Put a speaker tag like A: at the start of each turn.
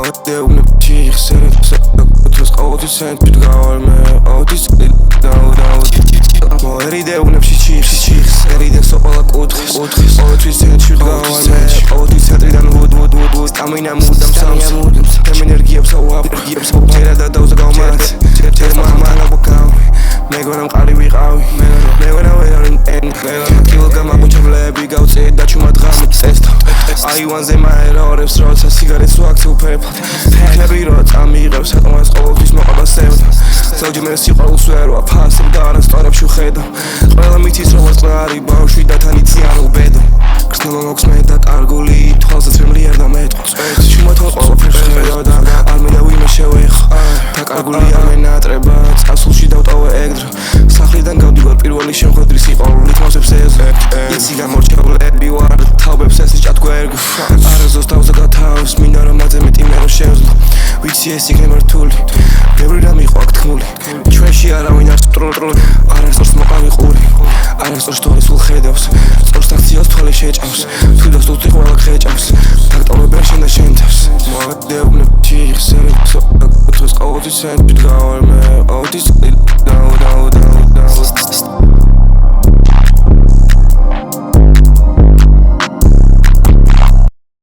A: Modełny ciche serce, otros otis sent galme, otis down. Modełny ciche serce, sopala kutris, otis sent galme, otis sent wood. Stamina mudam sams, tem energia psauap, tera da dauza galmat, tera mama bokau. Megoram qari ვიყავი, მეგონა ვერ են, კილოგრამ აყუჩებლები გავწიეთ და ჩუმად ღამით წესდა. აივანზე მაერორებს როცა სიგარეტს ვაქცევ ფერფლად. ფიქრები რო წამიღებს ატომას ყოველთვის მოყვება სევდა. ზოგჯერ მე სიყვარულს ვერ ვაფასებ და არასწორებში ვხედავ. ყველა მითის რომ წყარი ბავშვი და თანიციან უბედო. გრძნობა მოქვს მე და კარგული, თვალსაც ვემლიერ და მეტყვის. ჩუმათან ყველაფერს ხედავ და არ მინდა ვინმე შევეხო. დაკარგულია მე ნატრება, წასულში დავტოვე ეგდრო. სახლიდან გავდივარ პირველი შემხედრის სიყვარულით მოსებს ეზო. იცი გამორჩევლები ვარ, თაობებს ესე ჭატგვერგო. არასდროს დავზოგა თავს, მინდა რომ მაძე მეტი მე რომ შევძლო. ვიცი ეს იქნება რთული, ბევრი რამ იყო აქ თქმული. ჩვენში არავინ არ სტრულ, არასდროს მოყავი ყური. არასდროს თვალის სულ ხედავს, სწორს აქციას თვალე შეჭავს. თუ დასტუთი ყველა ხეჭავს, დაგტოვებენ შენ და შენ თავს. Modełny ciche serce, otros otis sent galme, otis down.